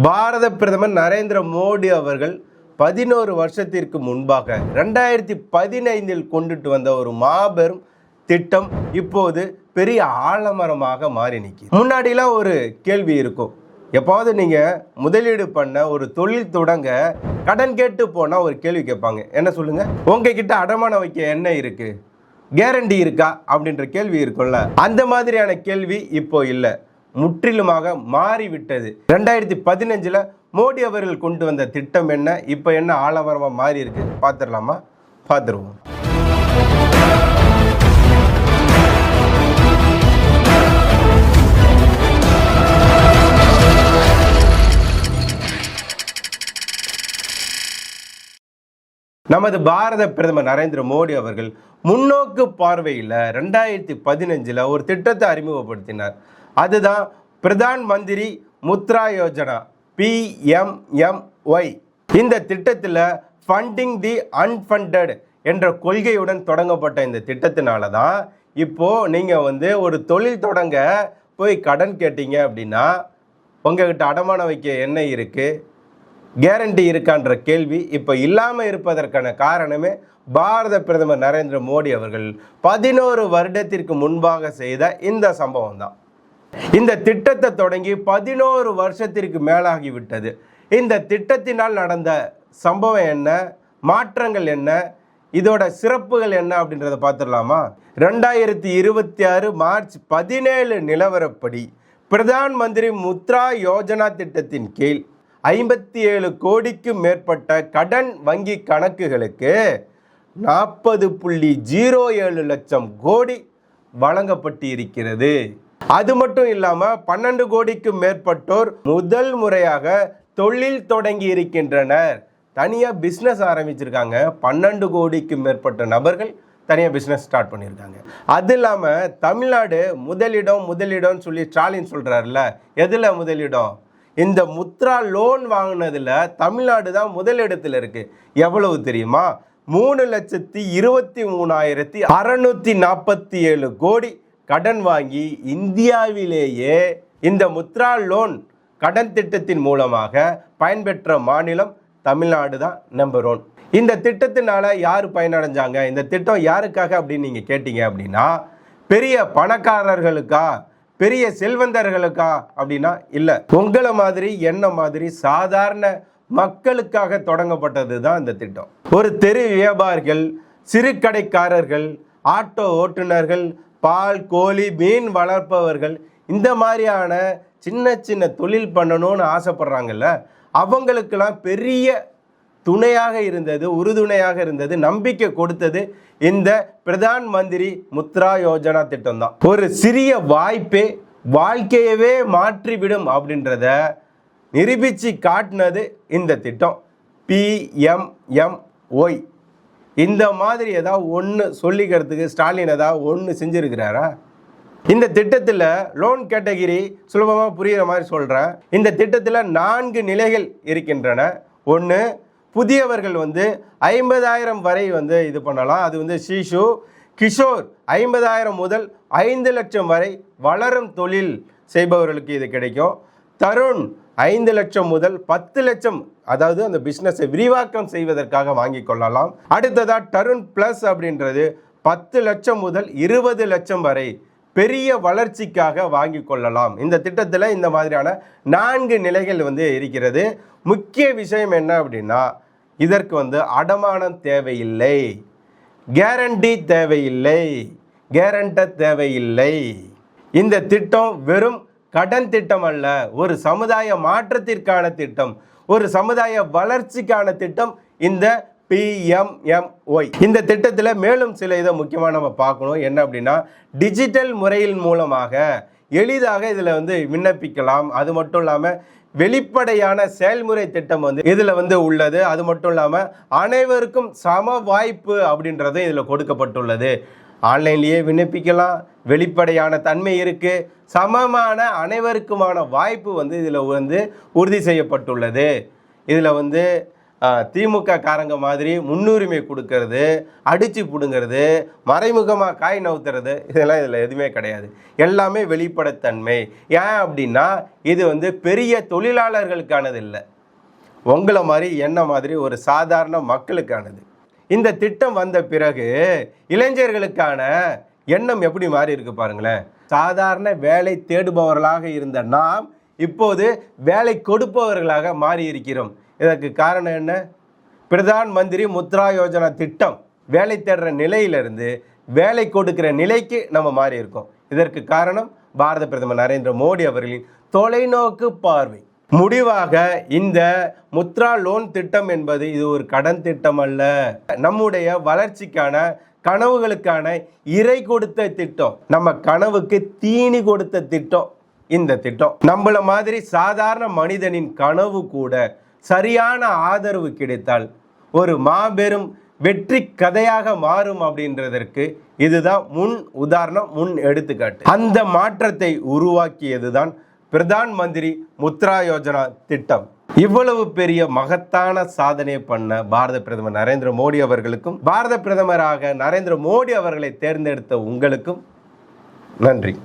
பாரத பிரதமர் நரேந்திர மோடி அவர்கள் 11 வருஷத்திற்கு முன்பாக 2015 கொண்டுட்டு வந்த ஒரு மாபெரும் திட்டம் இப்போது பெரிய ஆலமரமாக மாறி நிற்கிது. முன்னாடிலாம் ஒரு கேள்வி இருக்கும், எப்பாவது நீங்கள் முதலீடு பண்ண ஒரு தொழில் தொடங்க கடன் கேட்டு போனால் ஒரு கேள்வி கேட்பாங்க, என்ன சொல்லுங்க, உங்ககிட்ட அடமானம் வைக்க என்ன இருக்கு, கேரண்டி இருக்கா அப்படின்ற கேள்வி இருக்கும்ல. அந்த மாதிரியான கேள்வி இப்போ இல்லை, முற்றிலுமாக மாறிவிட்டது. 2015 மோடி அவர்கள் கொண்டு வந்த திட்டம் என்ன, இப்போ என்ன ஆலமரமாக மாறி இருக்கு பார்த்துடலாமா? பார்த்துருவோம். நமது பாரத பிரதமர் நரேந்திர மோடி அவர்கள் முன்னோக்கு பார்வையில் 2015 ஒரு திட்டத்தை அறிமுகப்படுத்தினார். அதுதான் பிரதான் மந்திரி முத்ரா யோஜனா, PMMY. இந்த திட்டத்தில் ஃபண்டிங் தி அன்ஃபண்டட் என்ற கொள்கையுடன் தொடங்கப்பட்ட இந்த திட்டத்தினால தான் இப்போது நீங்கள் ஒரு தொழில் தொடங்க போய் கடன் கேட்டீங்க அப்படின்னா உங்ககிட்ட அடமானம் வைக்க என்ன இருக்குது, கேரண்டி இருக்கான்ற கேள்வி இப்போ இல்லாமல் இருப்பதற்கான காரணமே பாரத பிரதமர் நரேந்திர மோடி அவர்கள் 11 வருடத்திற்கு முன்பாக செய்த இந்த சம்பவம் தான். இந்த திட்டத்தை தொடங்கி 11 வருஷத்திற்கு மேலாகிவிட்டது. இந்த திட்டத்தினால் நடந்த சம்பவம் என்ன, மாற்றங்கள் என்ன, இதோட சிறப்புகள் என்ன அப்படின்றத பார்த்துடலாமா? 2026 மார்ச் 17 நிலவரப்படி பிரதான் மந்திரி முத்ரா யோஜனா திட்டத்தின் கீழ் 57 கோடிக்கும் மேற்பட்ட கடன் வங்கி கணக்குகளுக்கு 40.07 லட்சம் கோடி வழங்கப்பட்டு இருக்கிறது. அது மட்டும் இல்லாமல் 12 கோடிக்கும் மேற்பட்டோர் முதல் முறையாக தொழில் தொடங்கி இருக்கின்றனர், தனியாக பிஸ்னஸ் ஆரம்பிச்சிருக்காங்க. 12 கோடிக்கும் மேற்பட்ட நபர்கள் தனியாக பிஸ்னஸ் ஸ்டார்ட் பண்ணியிருக்காங்க. அது இல்லாமல் தமிழ்நாடு முதலிடம்னு சொல்லி ஸ்டாலின் சொல்கிறாருல்ல, எதில் முதலிடம்? இந்த முத்ரா லோன் வாங்கினதில் தமிழ்நாடு தான் முதலிடத்தில் இருக்குது. எவ்வளவு தெரியுமா? 3,23,647 கோடி கடன் வாங்கி இந்தியாவிலேயே இந்த முத்ரா லோன் கடன் திட்டத்தின் மூலமாக பயன்பெற்ற மாநிலம் தமிழ்நாடு தான் நம்பர் 1. இந்த திட்டத்தினால யார் பயனடைஞ்சாங்க, இந்த திட்டம் யாருக்காக அப்படின்னு நீங்கள் கேட்டீங்க அப்படின்னா பெரிய பணக்காரர்களுக்கா, பெரிய செல்வந்தர்களுக்கா அப்படின்னா இல்லை, உங்களை மாதிரி என்ன மாதிரி சாதாரண மக்களுக்காக தொடங்கப்பட்டது தான் இந்த திட்டம். ஒரு தெரு வியாபாரிகள், சிறு கடைக்காரர்கள், ஆட்டோ ஓட்டுநர்கள், பால், கோழி, மீன் வளர்ப்பவர்கள், இந்த மாதிரியான சின்ன சின்ன தொழில் பண்ணணும்னு ஆசைப்படுறாங்கல்ல, அவங்களுக்கெல்லாம் பெரிய துணையாக இருந்தது, உறுதுணையாக இருந்தது, நம்பிக்கை கொடுத்தது இந்த பிரதான் மந்திரி முத்ரா யோஜனா திட்டம் தான். ஒரு சிறிய வாய்ப்பே வாழ்க்கையவே மாற்றிவிடும் அப்படின்றத நிரூபித்து காட்டினது இந்த திட்டம் PMMY. இந்த மாதிரி ஏதாவது ஒன்று சொல்லிக்கிறதுக்கு ஸ்டாலின் ஏதாவது ஒன்று செஞ்சுருக்கிறாரா? இந்த திட்டத்தில் லோன் கேட்டகிரி சுலபமாக புரிகிற மாதிரி சொல்கிறேன். இந்த திட்டத்தில் 4 நிலைகள் இருக்கின்றன. ஒன்று, புதியவர்கள் 50,000 வரை இது பண்ணலாம். அது சிசு கிஷோர் 50,000 முதல் 5 லட்சம் வரை வளரும் தொழில் செய்பவர்களுக்கு இது கிடைக்கும். தருண் 5 லட்சம் முதல் 10 லட்சம், அதாவது அந்த பிஸ்னஸை விரிவாக்கம் செய்வதற்காக வாங்கி கொள்ளலாம். அடுத்ததாக தருண் ப்ளஸ் அப்படின்றது 10 லட்சம் முதல் 20 லட்சம் வரை பெரிய வளர்ச்சிக்காக வாங்கி கொள்ளலாம். இந்த திட்டத்தில் இந்த மாதிரியான 4 நிலைகள் இருக்கிறது. முக்கிய விஷயம் என்ன அப்படின்னா, இதற்கு அடமானம் தேவையில்லை, கேரண்டி தேவையில்லை, கேரண்டர் தேவையில்லை. இந்த திட்டம் வெறும் கடன் திட்டம் அல்ல, ஒரு சமுதாய மாற்றத்திற்கான திட்டம், ஒரு சமுதாய வளர்ச்சிக்கான திட்டம் இந்த PMMY. இந்த திட்டத்தில் மேலும் சில இதை முக்கியமாக நம்ம பார்க்கணும். என்ன அப்படின்னா, டிஜிட்டல் முறையின் மூலமாக எளிதாக இதில் விண்ணப்பிக்கலாம். அது மட்டும் இல்லாமல் வெளிப்படையான செயல்முறை திட்டம் இதில் உள்ளது. அது மட்டும் இல்லாமல் அனைவருக்கும் சம வாய்ப்பு அப்படின்றதும் இதில் கொடுக்கப்பட்டுள்ளது. ஆன்லைன்லேயே விண்ணப்பிக்கலாம், வெளிப்படையான தன்மை இருக்குது, சமமான அனைவருக்குமான வாய்ப்பு இதில் உறுதி செய்யப்பட்டுள்ளது. இதில் திமுக காரங்க மாதிரி முன்னுரிமை கொடுக்கறது, அடித்து பிடுங்கிறது, மறைமுகமாக காய் நவுத்துறது, இதெல்லாம் இதில் எதுவுமே கிடையாது. எல்லாமே வெளிப்படைத்தன்மை. ஏன் அப்படின்னா இது பெரிய தொழிலாளர்களுக்கானது இல்லை, உங்களை மாதிரி என்ன மாதிரி ஒரு சாதாரண மக்களுக்கானது. இந்த திட்டம் வந்த பிறகு இளைஞர்களுக்கான எண்ணம் எப்படி மாறி இருக்கு பாருங்களேன். சாதாரண வேலை தேடுபவர்களாக இருந்த நாம் இப்போது வேலை கொடுப்பவர்களாக மாறி இருக்கிறோம். இதற்கு காரணம் என்ன? பிரதான் மந்திரி முத்ரா யோஜனா திட்டம். வேலை தேடுற நிலையிலிருந்து வேலை கொடுக்கிற நிலைக்கு நம்ம மாறி இருக்கோம். இதற்கு காரணம் பாரத பிரதமர் நரேந்திர மோடி அவர்களின் தொலைநோக்கு பார்வை. முடிவாக இந்த முத்ரா லோன் திட்டம் என்பது இது ஒரு கடன் திட்டம் அல்ல, நம்முடைய வளர்ச்சிக்கான கனவுகளுக்கான இறை கொடுத்த திட்டம், நம்ம கனவுக்கு தீனி கொடுத்த திட்டம். இந்த திட்டம் நம்மள மாதிரி சாதாரண மனிதனின் கனவு கூட சரியான ஆதரவு கிடைத்தால் ஒரு மாபெரும் வெற்றி கதையாக மாறும் அப்படின்றதற்கு இதுதான் முன் உதாரணம், முன் எடுத்துக்காட்டு. அந்த மாற்றத்தை உருவாக்கியதுதான் பிரதான் மந்திரி முத்ரா யோஜனா திட்டம். இவ்வளவு பெரிய மகத்தான சாதனை பண்ண பாரத பிரதமர் நரேந்திர மோடி அவர்களுக்கும், பாரத பிரதமராக நரேந்திர மோடி அவர்களை தேர்ந்தெடுத்த உங்களுக்கும் நன்றி.